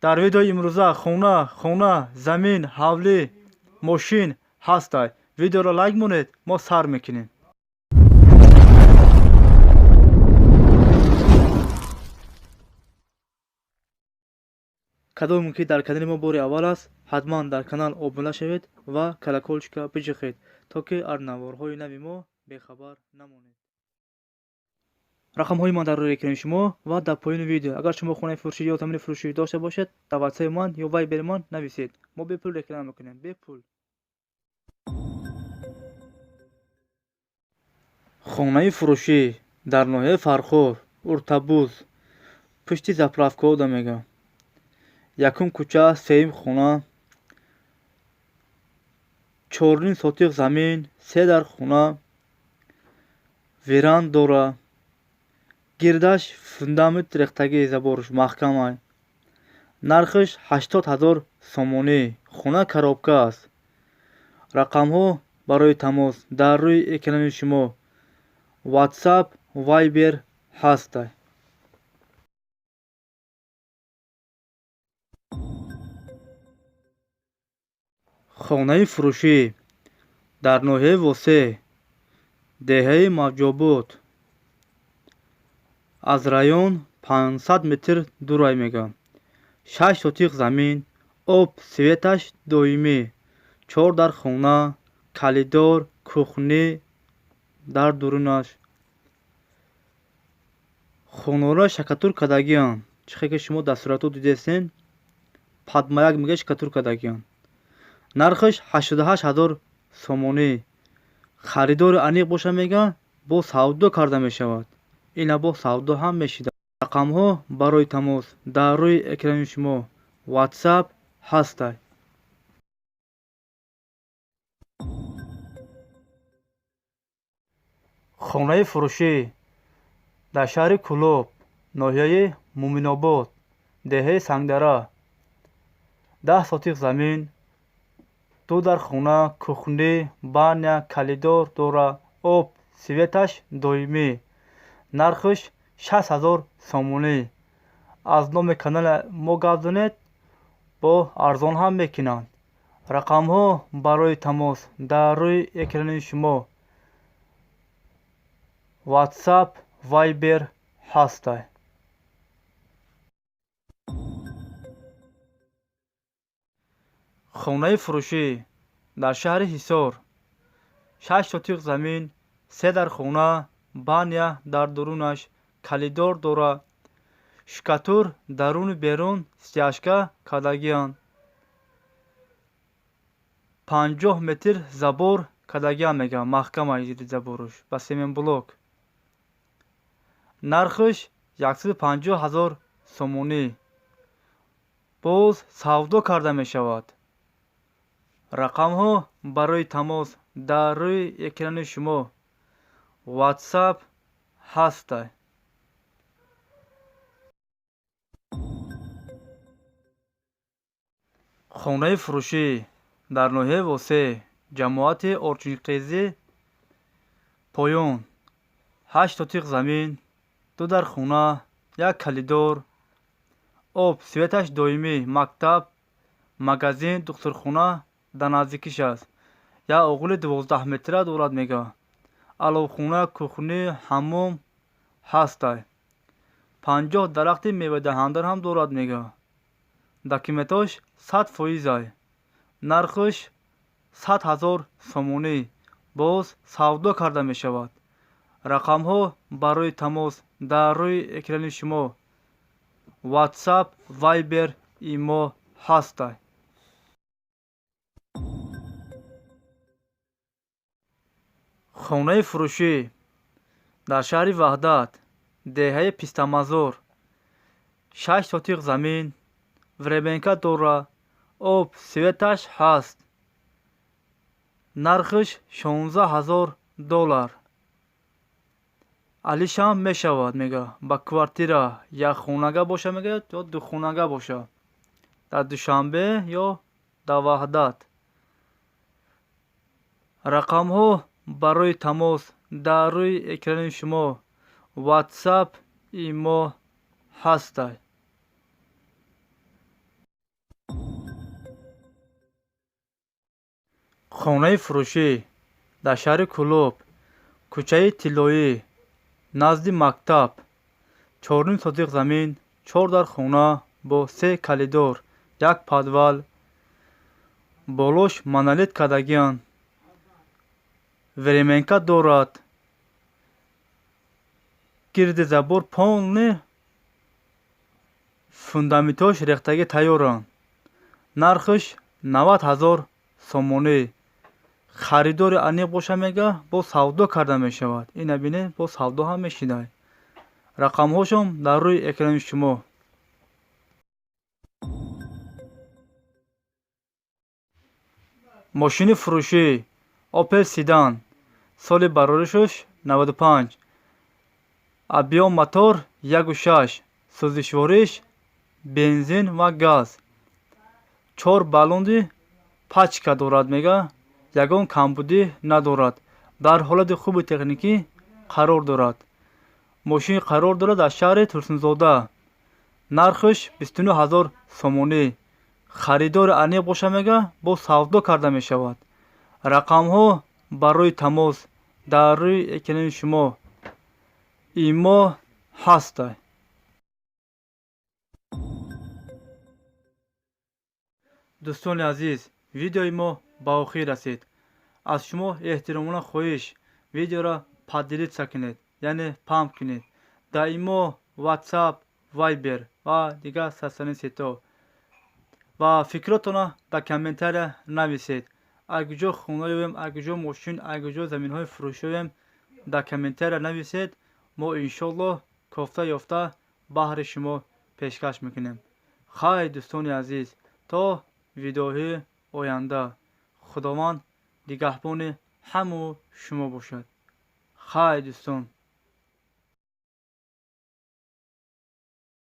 дар видеои имрӯза хона, замин, ҳавлӣ, мошин ҳастай. Видеоро лайк монед, мо сар мекунем. кадоме ки дар канали мо бори аввал аст, ҳатман дар канал обуна шавед ва колоколчика бичиқед, то ки аз наворҳои нави мо бехабар намонед. рақамҳои ман дар рӯи экрани шумо ва дар поёни видео. агар шумо хонаи фурӯшӣ ё замини фурӯшӣ дошта бошед, дар ватсаби ман ё вайбери ман нависед. мо бепул реклама мекунем. Бепул. хонаи фурӯшӣ дар ноҳияи Фархор, Уртабуз, пушти заправкаҳо дамега. Якум кӯча, сеюм хона, 4 сотиқ замин, 3 дар хона, веранд дора. гирдаш фундамент рехтагӣ заборш маҳкам ай. нархиш 80 000 сомонӣ. хона коробка аст. рақамҳо барои тамос дар рӯи экрани шумо. ватсап, вайбер ҳастай. хонаи фурӯшӣ дар ноҳияи Восеъ, деҳаи Мавҷобод. аз район 500 метр дурай мега. 6 сотиқ замин, об светаш доимӣ, 4 дар хона, калидор, кухни дар дурунаш. хонаҳоро шакатур кардагианд. чихе ки шумо дар суратҳо дидестен, падмаяк мега шакатур кардагианд. нархиш 88 000 сомонӣ. харидори аниқ боша мега, бо савдо карда мешавад. ина бо савдо ҳам мешидад. рақамҳо барои тамос дар рӯи экрани шумо. ватсап ҳастай. хонаи фурӯшӣ дар шаҳри Кӯлоб, ноҳияи Муминобод, деҳаи Сангдара. 10 сотиқ замин, 2 дар хона, кухни, баня, калидор дора, об светаш доимӣ. нархиш 60 000 сомонӣ. аз номи канали мо гап зонед, бо арзон ҳам мекунанд. рақамҳо барои тамос дар рӯи экрани шумо. ватсап, вайбер ҳастай. хонаи фурӯшӣ дар шаҳри Ҳисор. 6 сотиқ замин, 3 дар хона, баня дар дурунаш, калидор дора. шукатур даруну берун стяжка кардагианд. 50 метр забор кардагиам мега. маҳкам ай заборш ба семенблок. нархиш 150 000 сомонӣ. боз савдо карда мешавад. рақамҳо барои тамос дар рӯи экрани шумо. ватсап ҳастай. хонаи фурӯшӣ дар ноҳияи Восеъ, ҷамоати Орчунқезӣ, Поён. 8 сотиқ замин, 2 дар хона, 1 калидор, об светаш доимӣ, мактаб, магазин, духтурхона дар наздикиш аст. як оғили 12 метра дорад мега. аловхона, кухни, ҳаммом ҳастай. 50 дарахти мевадаҳандар ҳам дорад мега. документош 100% ай. нархиш 100 000 сомонӣ. боз савдо карда мешавад. рақамҳо барои тамос дар рӯи экрани шумо. ватсап, вайбер, имо ҳастай. хонаи фурӯшӣ дар шаҳри Ваҳдат, деҳаи Пистамазор. 6 сотиқ замин, вребенка дора, об светаш ҳаст. нархиш 16 000 $. алишам мешавад мега. ба квартира якхонага боша мега ё духонага боша. дар Душанбе ё дар Ваҳдат. рақамҳо барои тамос дар рӯи экрани шумо. ватсап, имо ҳастай. خانه فروشی در شهر کلوب، کوچه طلایی نزد مکتب، 4 سوتیق زمین، 4 در خانه با 3 کلیدور، 1 подвал، болош монолит кардагиан, временка дорад, гирди забор полни, фундаментош рехтаги тайёранд. нархиш 90 000 сомонӣ. харидори аниқ боша мега бо савдо карда мешавад. ина бинед, бо савдо ҳам мешинад. рақамҳошам дар рӯи экрани шумо. мошини фурӯшӣ Opel Sedan, соли бароришаш 95, объём мотор 1.6, сӯзишвориш бензин ва газ, 4 баллони пачка дорад мега, ягон камбудӣ надорад. дар ҳолати хуби техникӣ қарор дорад. мошин қарор дорад дар шаҳри Турсунзода. нархиш 29 000 сомонӣ. харидори аниқ боша мега бо савдо карда мешавад. рақамҳо барои тамос дар рӯи экрани шумо имо ҳастад. дӯстони азиз, видеои мо ба охир расид. аз шумо эҳтиромона хоҳиш видеоро паддилит сакинед, яъне памп кунед. даимо WhatsApp, Viber ва дигар социални сето. ва фикротона дар комментария нависед. агуҷо хона ёбем, агуҷо мошин, агуҷо заминҳои фурӯшӣ ёбем, дар комментария нависед. мо иншоаллоҳ кофта ёфта баҳри шумо пешкаш мекунем. хайр дӯстони азиз, то видеоҳои оянда худованд нигаҳбони ҳамаи шумо бошад. хайр дӯстон.